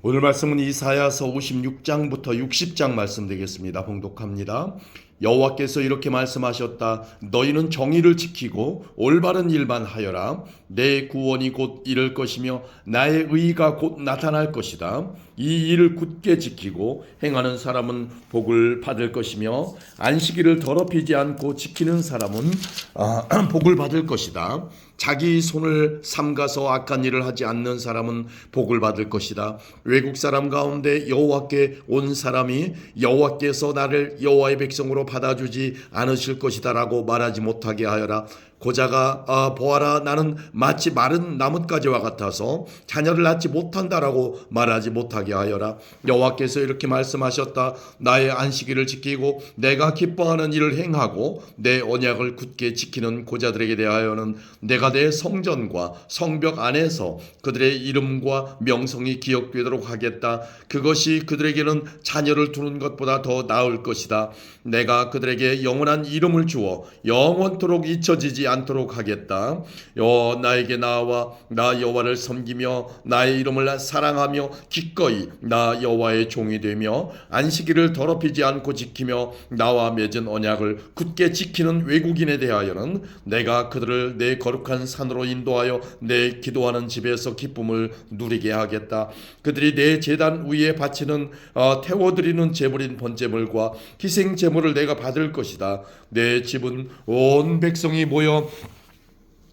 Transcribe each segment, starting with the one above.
오늘 말씀은 이사야서 56장부터 60장 말씀 되겠습니다. 봉독합니다. 여호와께서 이렇게 말씀하셨다. 너희는 정의를 지키고 올바른 일만 하여라. 내 구원이 곧 이를 것이며 나의 의가 곧 나타날 것이다. 이 일을 굳게 지키고 행하는 사람은 복을 받을 것이며 안식일을 더럽히지 않고 지키는 사람은 복을 받을 것이다. 자기 손을 삼가서 악한 일을 하지 않는 사람은 복을 받을 것이다. 외국 사람 가운데 여호와께 온 사람이 여호와께서 나를 여호와의 백성으로 받아주지 않으실 것이다 라고 말하지 못하게 하여라. 고자가 보아라, 나는 마치 마른 나뭇가지와 같아서 자녀를 낳지 못한다라고 말하지 못하게 하여라. 여호와께서 이렇게 말씀하셨다. 나의 안식일을 지키고 내가 기뻐하는 일을 행하고 내 언약을 굳게 지키는 고자들에게 대하여는 내가 내 성전과 성벽 안에서 그들의 이름과 명성이 기억되도록 하겠다. 그것이 그들에게는 자녀를 두는 것보다 더 나을 것이다. 내가 그들에게 영원한 이름을 주어 영원토록 잊혀지지 않도록 하겠다. 나에게 나와 나 여호와를 섬기며 나의 이름을 사랑하며 기꺼이 나 여호와의 종이 되며 안식일을 더럽히지 않고 지키며 나와 맺은 언약을 굳게 지키는 외국인에 대하여는 내가 그들을 내 거룩한 산으로 인도하여 내 기도하는 집에서 기쁨을 누리게 하겠다. 그들이 내 제단 위에 바치는 태워드리는 제물인 번제물과 희생 제물을 내가 받을 것이다. 내 집은 온 백성이 모여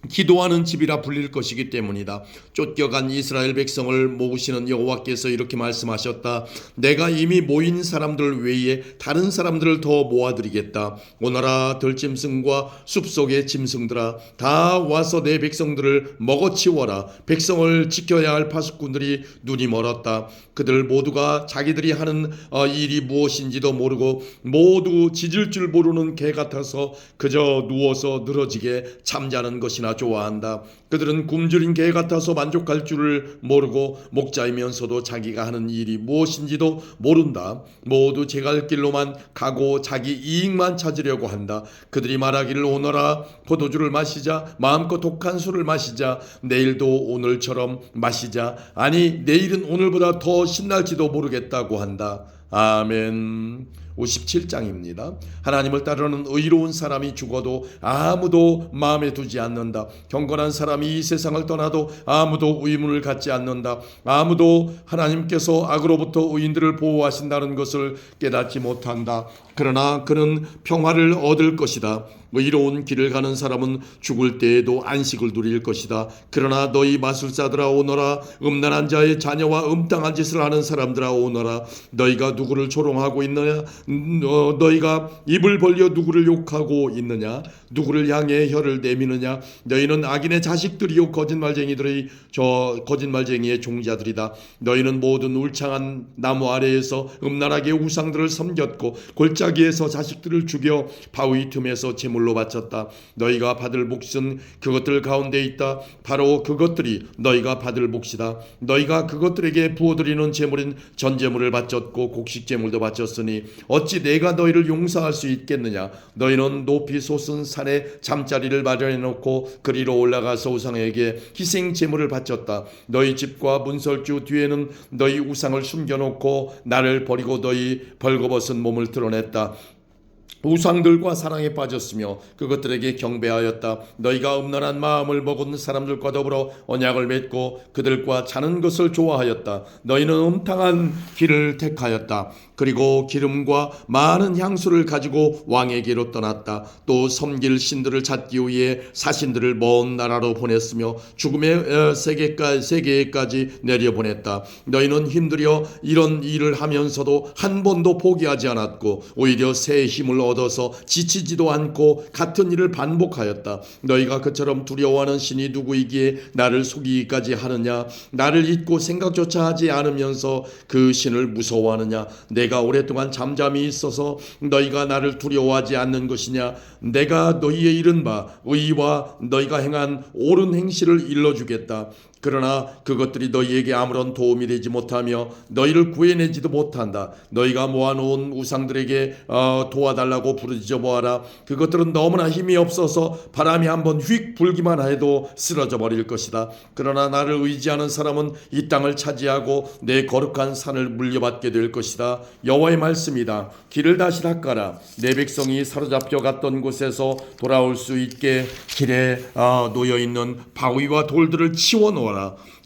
기도하는 집이라 불릴 것이기 때문이다. 쫓겨간 이스라엘 백성을 모으시는 여호와께서 이렇게 말씀하셨다. 내가 이미 모인 사람들 외에 다른 사람들을 더 모아드리겠다. 오너라 들짐승과 숲속의 짐승들아, 다 와서 내 백성들을 먹어치워라. 백성을 지켜야 할 파수꾼들이 눈이 멀었다. 그들 모두가 자기들이 하는 일이 무엇인지도 모르고 모두 짖을 줄 모르는 개 같아서 그저 누워서 늘어지게 잠자는 것이나 좋아한다. 그들은 굶주린 개 같아서 만족할 줄을 모르고 목자이면서도 자기가 하는 일이 무엇인지도 모른다. 모두 제갈 길로만 가고 자기 이익만 찾으려고 한다. 그들이 말하기를 오너라 포도주를 마시자, 마음껏 독한 술을 마시자, 내일도 오늘처럼 마시자, 아니 내일은 오늘보다 더 신날지도 모르겠다고 한다. 아멘. 57장입니다. 하나님을 따르는 의로운 사람이 죽어도 아무도 마음에 두지 않는다. 경건한 사람이 이 세상을 떠나도 아무도 의문을 갖지 않는다. 아무도 하나님께서 악으로부터 의인들을 보호하신다는 것을 깨닫지 못한다. 그러나 그는 평화를 얻을 것이다. 의로운 길을 가는 사람은 죽을 때에도 안식을 누릴 것이다. 그러나 너희 마술사들아 오너라, 음란한 자의 자녀와 음탕한 짓을 하는 사람들아 오너라. 너희가 누구를 조롱하고 있느냐? 너희가 입을 벌려 누구를 욕하고 있느냐? 누구를 향해 혀를 내미느냐? 너희는 악인의 자식들이요 거짓말쟁이의 종자들이다. 너희는 모든 울창한 나무 아래에서 음란하게 우상들을 섬겼고 골짜기에서 자식들을 죽여 바위 틈에서 제물로 바쳤다. 너희가 받을 몫은 그것들 가운데 있다. 바로 그것들이 너희가 받을 몫이다. 너희가 그것들에게 부어드리는 제물인 전제물을 바쳤고 곡식 제물도 바쳤으니 어찌 내가 너희를 용서할 수 있겠느냐? 너희는 높이 솟은 산에 잠자리를 마련해 놓고 그리로 올라가서 우상에게 희생 제물을 바쳤다. 너희 집과 문설주 뒤에는 너희 우상을 숨겨놓고 나를 버리고 너희 벌거벗은 몸을 드러냈다. 우상들과 사랑에 빠졌으며 그것들에게 경배하였다. 너희가 음란한 마음을 먹은 사람들과 더불어 언약을 맺고 그들과 자는 것을 좋아하였다. 너희는 음탕한 길을 택하였다. 그리고 기름과 많은 향수를 가지고 왕에게로 떠났다. 또 섬길 신들을 찾기 위해 사신들을 먼 나라로 보냈으며 죽음의 세계까지 내려보냈다. 너희는 힘들여 이런 일을 하면서도 한 번도 포기하지 않았고 오히려 새 힘을 얻어서 지치지도 않고 같은 일을 반복하였다. 너희가 그처럼 두려워하는 신이 누구이기에 나를 속이기까지 하느냐? 나를 잊고 생각조차 하지 않으면서 그 신을 무서워하느냐? 내가 오랫동안 잠잠히 있어서 너희가 나를 두려워하지 않는 것이냐? 내가 너희의 이른 바 의와 너희가 행한 옳은 행실을 일러주겠다. 그러나 그것들이 너희에게 아무런 도움이 되지 못하며 너희를 구해내지도 못한다. 너희가 모아놓은 우상들에게 도와달라고 부르짖어 보아라. 그것들은 너무나 힘이 없어서 바람이 한번 휙 불기만 해도 쓰러져 버릴 것이다. 그러나 나를 의지하는 사람은 이 땅을 차지하고 내 거룩한 산을 물려받게 될 것이다. 여호와의 말씀이다. 길을 다시 닦아라. 내 백성이 사로잡혀 갔던 곳에서 돌아올 수 있게 길에 놓여있는 바위와 돌들을 치워놓아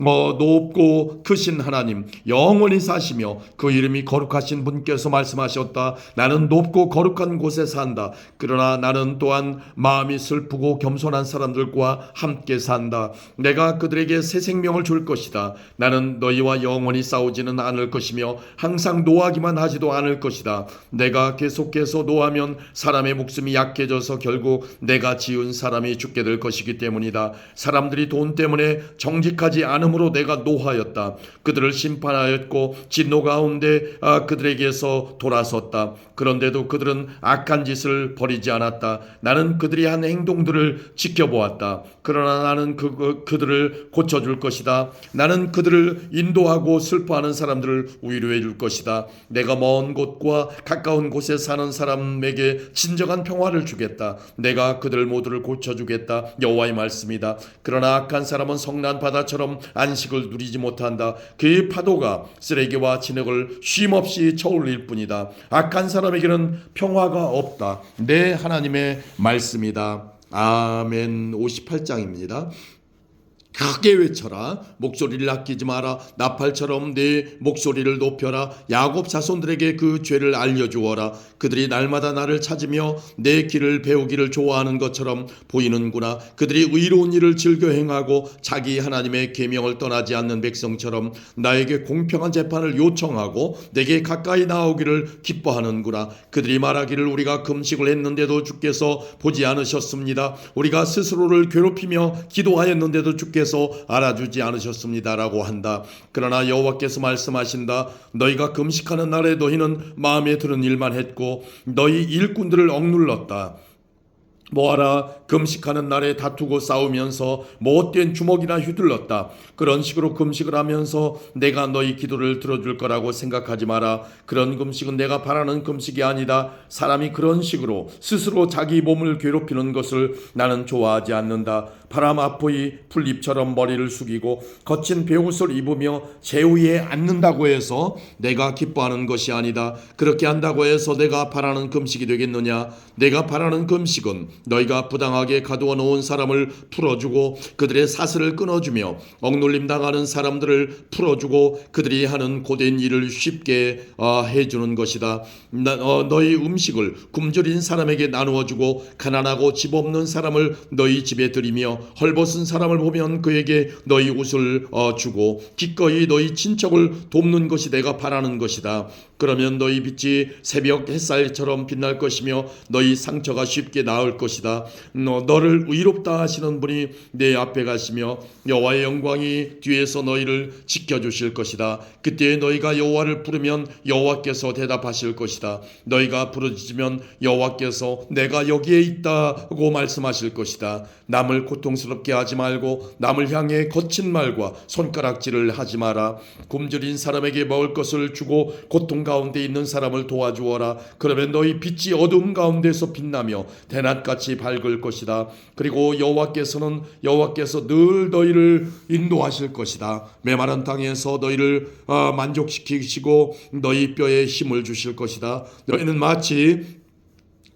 높고 크신 하나님 영원히 사시며 그 이름이 거룩하신 분께서 말씀하셨다. 나는 높고 거룩한 곳에 산다. 그러나 나는 또한 마음이 슬프고 겸손한 사람들과 함께 산다. 내가 그들에게 새 생명을 줄 것이다. 나는 너희와 영원히 싸우지는 않을 것이며 항상 노하기만 하지도 않을 것이다. 내가 계속해서 노하면 사람의 목숨이 약해져서 결국 내가 지은 사람이 죽게 될 것이기 때문이다. 사람들이 돈 때문에 정직하지 않음으로 내가 노하였다. 그들을 심판하였고 진노 가운데 그들에게서 돌아섰다. 그런데도 그들은 악한 짓을 버리지 않았다. 나는 그들이 한 행동들을 지켜보았다. 그러나 나는 그들을 고쳐줄 것이다. 나는 그들을 인도하고 슬퍼하는 사람들을 위로해 줄 것이다. 내가 먼 곳과 가까운 곳에 사는 사람에게 진정한 평화를 주겠다. 내가 그들 모두를 고쳐주겠다. 여호와의 말씀이다. 그러나 악한 사람은 성난 바다처럼 안식을 누리지 못한다. 그의 파도가 쓰레기와 진흙을 쉼없이 쳐올릴 뿐이다. 악한 사람에게는 평화가 없다. 내 하나님의 말씀이다. 아멘. 58장입니다. 크게 외쳐라. 목소리를 아끼지 마라. 나팔처럼 내 목소리를 높여라. 야곱 자손들에게 그 죄를 알려주어라. 그들이 날마다 나를 찾으며 내 길을 배우기를 좋아하는 것처럼 보이는구나. 그들이 의로운 일을 즐겨 행하고 자기 하나님의 계명을 떠나지 않는 백성처럼 나에게 공평한 재판을 요청하고 내게 가까이 나오기를 기뻐하는구나. 그들이 말하기를 우리가 금식을 했는데도 주께서 보지 않으셨습니다. 우리가 스스로를 괴롭히며 기도하였는데도 주께서 알아주지 않으셨습니다라고 한다. 그러나 여호와께서 말씀하신다. 너희가 금식하는 날에 너희는 마음에 드는 일만 했고 너희 일꾼들을 억눌렀다. 뭐하라. 금식하는 날에 다투고 싸우면서 못된 주먹이나 휘둘렀다. 그런 식으로 금식을 하면서 내가 너희 기도를 들어줄 거라고 생각하지 마라. 그런 금식은 내가 바라는 금식이 아니다. 사람이 그런 식으로 스스로 자기 몸을 괴롭히는 것을 나는 좋아하지 않는다. 바람 앞의 풀잎처럼 머리를 숙이고 거친 베옷을 입으며 제위에 앉는다고 해서 내가 기뻐하는 것이 아니다. 그렇게 한다고 해서 내가 바라는 금식이 되겠느냐. 내가 바라는 금식은 너희가 부당하게 가두어 놓은 사람을 풀어주고 그들의 사슬을 끊어주며 억눌림 당하는 사람들을 풀어주고 그들이 하는 고된 일을 쉽게 해주는 것이다. 너희 음식을 굶주린 사람에게 나누어주고 가난하고 집 없는 사람을 너희 집에 들이며 헐벗은 사람을 보면 그에게 너희 옷을 주고 기꺼이 너희 친척을 돕는 것이 내가 바라는 것이다. 그러면 너희 빛이 새벽 햇살처럼 빛날 것이며 너희 상처가 쉽게 나을 것이다. 너를 의롭다 하시는 분이 내 앞에 가시며 여호와의 영광이 뒤에서 너희를 지켜주실 것이다. 그때 너희가 여호와를 부르면 여호와께서 대답하실 것이다. 너희가 부르짖으면 여호와께서 내가 여기에 있다고 말씀하실 것이다. 남을 고통스럽게 하지 말고 남을 향해 거친 말과 손가락질을 하지 마라. 굶주린 사람에게 먹을 것을 주고 고통 가운데 있는 사람을 도와주어라. 그러면 너희 빛이 어두움 가운데서 빛나며 대낮같이 밝을 것이다. 그리고 여호와께서 늘 너희를 인도하실 것이다. 메마른 땅에서 너희를 만족시키시고 너희 뼈에 힘을 주실 것이다. 너희는 마치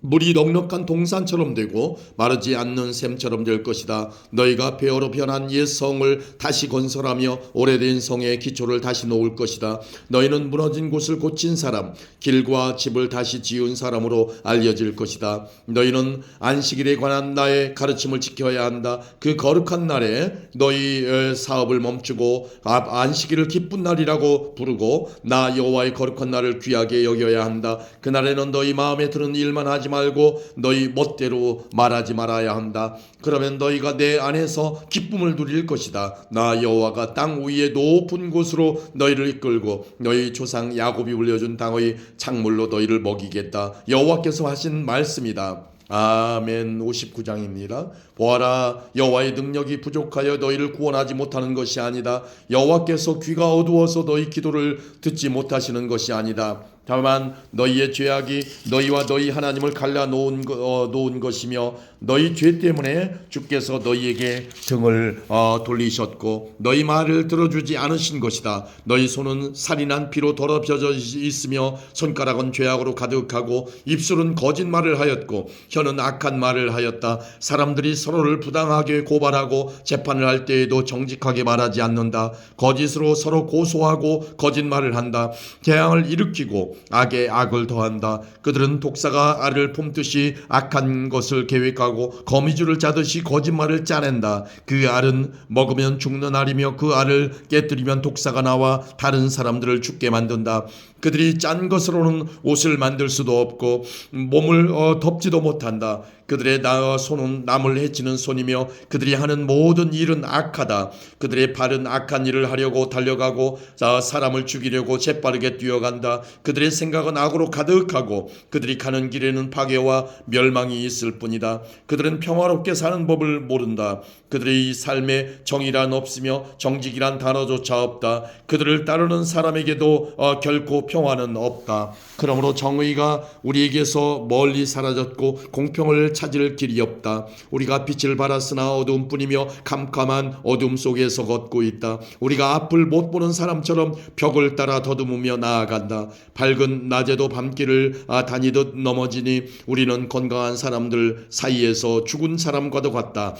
물이 넉넉한 동산처럼 되고 마르지 않는 샘처럼 될 것이다. 너희가 폐허로 변한 옛 성을 다시 건설하며 오래된 성의 기초를 다시 놓을 것이다. 너희는 무너진 곳을 고친 사람, 길과 집을 다시 지은 사람으로 알려질 것이다. 너희는 안식일에 관한 나의 가르침을 지켜야 한다. 그 거룩한 날에 너희 사업을 멈추고 안식일을 기쁜 날이라고 부르고 나 여호와의 거룩한 날을 귀하게 여겨야 한다. 그날에는 너희 마음에 드는 일만 하지 말고 너희 멋대로 말하지 말아야 한다. 그러면 너희가 내 안에서 기쁨을 누릴 것이다. 나 여호와가 땅 위의 높은 곳으로 너희를 이끌고 너희 조상 야곱이 물려준 땅의 작물로 너희를 먹이겠다. 여호와께서 하신 말씀이다. 아멘. 59장입니다. 보아라, 여호와의 능력이 부족하여 너희를 구원하지 못하는 것이 아니다. 여호와께서 귀가 어두워서 너희 기도를 듣지 못하시는 것이 아니다. 다만 너희의 죄악이 너희와 너희 하나님을 갈라 놓은 것이며 너희 죄 때문에 주께서 너희에게 등을 돌리셨고 너희 말을 들어주지 않으신 것이다. 너희 손은 살인한 피로 더럽혀져 있으며 손가락은 죄악으로 가득하고 입술은 거짓말을 하였고 혀는 악한 말을 하였다. 사람들이 서로를 부당하게 고발하고 재판을 할 때에도 정직하게 말하지 않는다. 거짓으로 서로 고소하고 거짓말을 한다. 재앙을 일으키고 악에 악을 더한다. 그들은 독사가 알을 품듯이 악한 것을 계획하고 거미줄을 짜듯이 거짓말을 짜낸다. 그 알은 먹으면 죽는 알이며 그 알을 깨뜨리면 독사가 나와 다른 사람들을 죽게 만든다. 그들이 짠 것으로는 옷을 만들 수도 없고 몸을 덮지도 못한다. 그들의 손은 남을 해치는 손이며 그들이 하는 모든 일은 악하다. 그들의 발은 악한 일을 하려고 달려가고 사람을 죽이려고 재빠르게 뛰어간다. 그들의 생각은 악으로 가득하고 그들이 가는 길에는 파괴와 멸망이 있을 뿐이다. 그들은 평화롭게 사는 법을 모른다. 그들의 삶에 정의란 없으며 정직이란 단어조차 없다. 그들을 따르는 사람에게도 결코 평화는 없다. 그러므로 정의가 우리에게서 멀리 사라졌고 공평을 찾을 길이 없다. 우리가 빛을 발았으나 어두움뿐이며 캄캄한 어둠 속에서 걷고 있다. 우리가 앞을 못 보는 사람처럼 벽을 따라 더듬으며 나아간다. 밝은 낮에도 밤길을 다니듯 넘어지니 우리는 건강한 사람들 사이에서 죽은 사람과도 같다.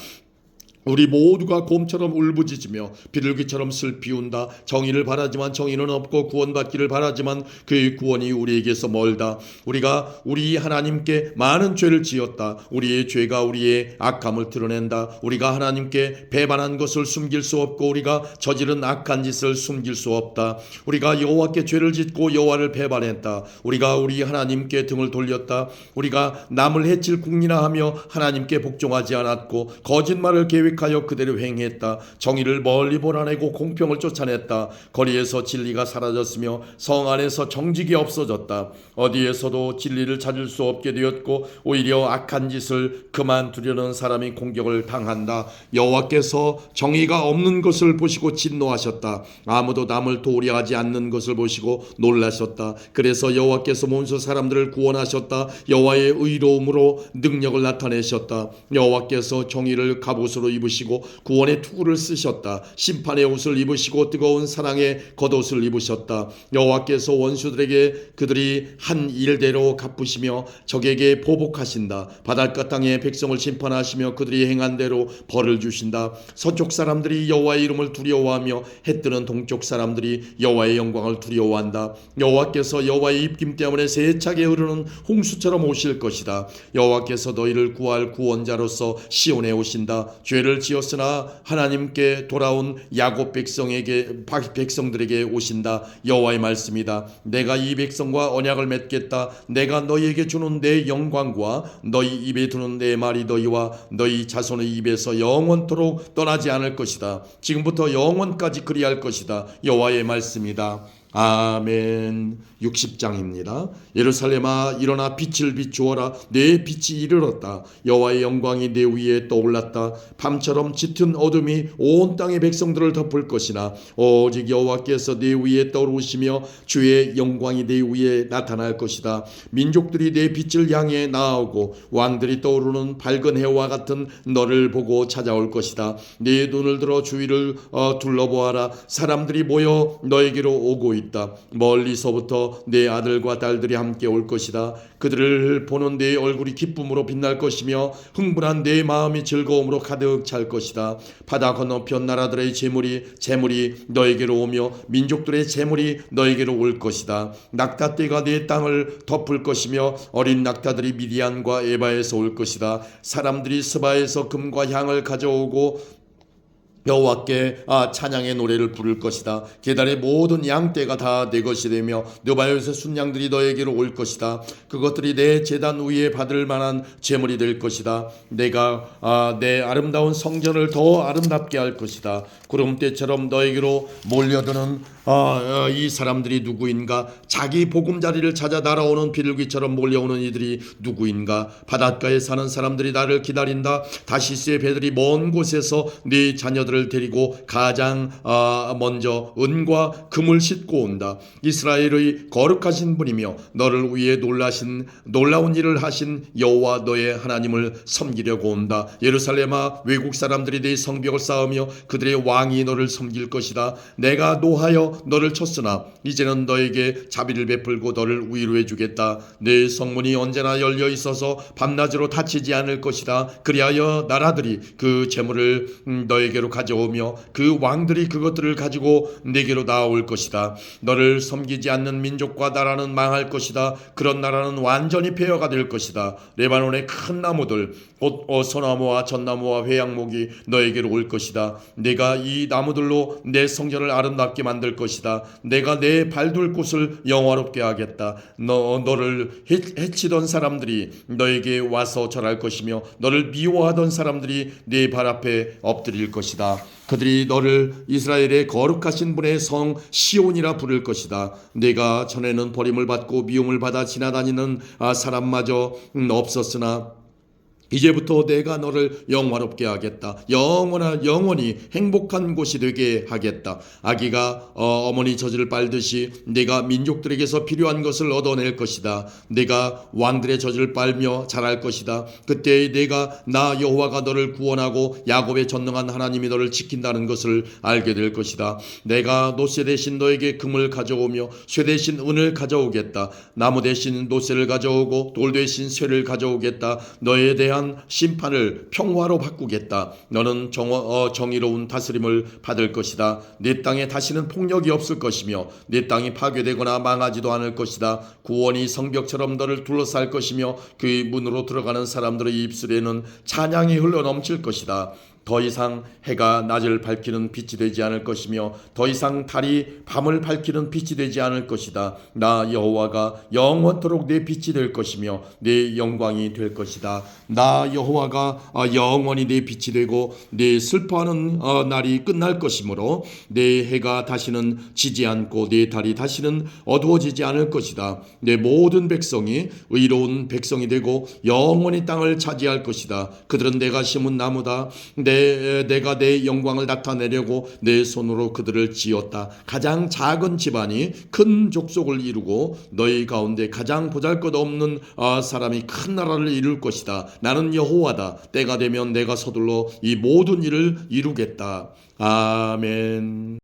우리 모두가 곰처럼 울부짖으며 비둘기처럼 슬피운다. 정의를 바라지만 정의는 없고 구원받기를 바라지만 그의 구원이 우리에게서 멀다. 우리가 우리 하나님께 많은 죄를 지었다. 우리의 죄가 우리의 악함을 드러낸다. 우리가 하나님께 배반한 것을 숨길 수 없고 우리가 저지른 악한 짓을 숨길 수 없다. 우리가 여호와께 죄를 짓고 여호와를 배반했다. 우리가 우리 하나님께 등을 돌렸다. 우리가 남을 해칠 궁리나하며 하나님께 복종하지 않았고 거짓말을 계획하여 그대로 행했다. 정의를 멀리 몰아내고 공평을 쫓아냈다. 거리에서 진리가 사라졌으며 성 안에서 정직이 없어졌다. 어디에서도 진리를 찾을 수 없게 되었고 오히려 악한 짓을 그만두려는 사람이 공격을 당한다. 여호와께서 정의가 없는 것을 보시고 진노하셨다. 아무도 남을 도우려하지 않는 것을 보시고 놀라셨다. 그래서 여호와께서 몸소 사람들을 구원하셨다. 여호와의 의로움으로 능력을 나타내셨다. 여호와께서 정의를 갑옷으로 입으시고 구원의 투구를 쓰셨다. 심판의 옷을 입으시고 뜨거운 사랑의 겉옷을 입으셨다. 여호와께서 원수들에게 그들이 한 일대로 갚으시며 적에게 보복하신다. 바닷가 땅의 백성을 심판하시며 그들이 행한 대로 벌을 주신다. 서쪽 사람들이 여호와의 이름을 두려워하며 해뜨는 동쪽 사람들이 여호와의 영광을 두려워한다. 여호와께서 여호와의 입김 때문에 세차게 흐르는 홍수처럼 오실 것이다. 여호와께서 너희를 구할 구원자로서 시온에 오신다. 죄를 지었으나 하나님께 돌아온 야곱 백성들에게 오신다. 여호와의 말씀이다. 내가 이 백성과 언약을 맺겠다. 내가 너희에게 주는 내 영광과 너희 입에 두는 내 말이 너희와 너희 자손의 입에서 영원토록 떠나지 않을 것이다. 지금부터 영원까지 그리할 것이다. 여호와의 말씀이다. 아멘. 60장입니다. 예루살렘아 일어나 빛을 비추어라. 내 빛이 이르렀다. 여호와의 영광이 내 위에 떠올랐다. 밤처럼 짙은 어둠이 온 땅의 백성들을 덮을 것이나 오직 여호와께서 내 위에 떠오르시며 주의 영광이 내 위에 나타날 것이다. 민족들이 내 빛을 향해 나아오고 왕들이 떠오르는 밝은 해와 같은 너를 보고 찾아올 것이다. 네 눈을 들어 주위를 둘러보아라. 사람들이 모여 너에게로 오고 있다. 멀리서부터 내 아들과 딸들이 함께 올 것이다. 그들을 보는 내 얼굴이 기쁨으로 빛날 것이며 흥분한 내 마음이 즐거움으로 가득 찰 것이다. 바다 건너편 나라들의 재물이 너에게로 오며 민족들의 재물이 너에게로 올 것이다. 낙타떼가 내 땅을 덮을 것이며 어린 낙타들이 미디안과 에바에서 올 것이다. 사람들이 스바에서 금과 향을 가져오고 여호와께 찬양의 노래를 부를 것이다. 계달의 모든 양떼가 다 내 것이 되며 느바요에서 순양들이 너에게로 올 것이다. 그것들이 내 제단 위에 받을 만한 제물이 될 것이다. 내가 내 아름다운 성전을 더 아름답게 할 것이다. 구름대처럼 너에게로 몰려드는 이 사람들이 누구인가? 자기 보금자리를 찾아 날아오는 비둘기처럼 몰려오는 이들이 누구인가? 바닷가에 사는 사람들이 나를 기다린다. 다시스의 배들이 먼 곳에서 네 자녀들을 데리고 가장 먼저 은과 금을 싣고 온다. 이스라엘의 거룩하신 분이며 너를 위해 놀라운 일을 하신 여호와 너의 하나님을 섬기려고 온다. 예루살렘아, 외국 사람들이 네 성벽을 쌓으며 그들의 왕이 너를 섬길 것이다. 내가 노하여 너를 쳤으나 이제는 너에게 자비를 베풀고 너를 위로해 주겠다. 내 성문이 언제나 열려 있어서 밤낮으로 닫히지 않을 것이다. 그리하여 나라들이 그 재물을 너에게로 가져오며 그 왕들이 그것들을 가지고 내게로 나올 것이다. 너를 섬기지 않는 민족과 나라는 망할 것이다. 그런 나라는 완전히 폐허가 될 것이다. 레바논의 큰 나무들 곧 소나무와 전나무와 회양목이 너에게로 올 것이다. 내가 이 나무들로 내 성전을 아름답게 만들 것이다. 내가 내 발둘 곳을 영화롭게 하겠다. 너를 해치던 사람들이 너에게 와서 절할 것이며 너를 미워하던 사람들이 네 발 앞에 엎드릴 것이다. 그들이 너를 이스라엘의 거룩하신 분의 성 시온이라 부를 것이다. 내가 전에는 버림을 받고 미움을 받아 지나다니는 사람마저 없었으나 이제부터 내가 너를 영화롭게 하겠다. 영원히 행복한 곳이 되게 하겠다. 아기가 어머니 젖을 빨듯이 내가 민족들에게서 필요한 것을 얻어낼 것이다. 내가 왕들의 젖을 빨며 자랄 것이다. 그때 내가 나 여호와가 너를 구원하고 야곱의 전능한 하나님이 너를 지킨다는 것을 알게 될 것이다. 내가 노새 대신 너에게 금을 가져오며 쇠 대신 은을 가져오겠다. 나무 대신 노새를 가져오고 돌 대신 쇠를 가져오겠다. 너에 대한 심판을 평화로 바꾸겠다. 너는 정의로운 다스림을 받을 것이다. 네 땅에 다시는 폭력이 없을 것이며 네 땅이 파괴되거나 망하지도 않을 것이다. 구원이 성벽처럼 너를 둘러쌀 것이며 그 문으로 들어가는 사람들의 입술에는 찬양이 흘러넘칠 것이다. 더 이상 해가 낮을 밝히는 빛이 되지 않을 것이며 더 이상 달이 밤을 밝히는 빛이 되지 않을 것이다. 나 여호와가 영원토록 내 빛이 될 것이며 내 영광이 될 것이다. 나 여호와가 영원히 내 빛이 되고 내 슬퍼하는 날이 끝날 것이므로 내 해가 다시는 지지 않고 내 달이 다시는 어두워지지 않을 것이다. 내 모든 백성이 의로운 백성이 되고 영원히 땅을 차지할 것이다. 그들은 내가 심은 나무다. 내가 내 영광을 나타내려고 내 손으로 그들을 지었다. 가장 작은 집안이 큰 족속을 이루고 너희 가운데 가장 보잘것없는 사람이 큰 나라를 이룰 것이다. 나는 여호와다. 때가 되면 내가 서둘러 이 모든 일을 이루겠다. 아멘.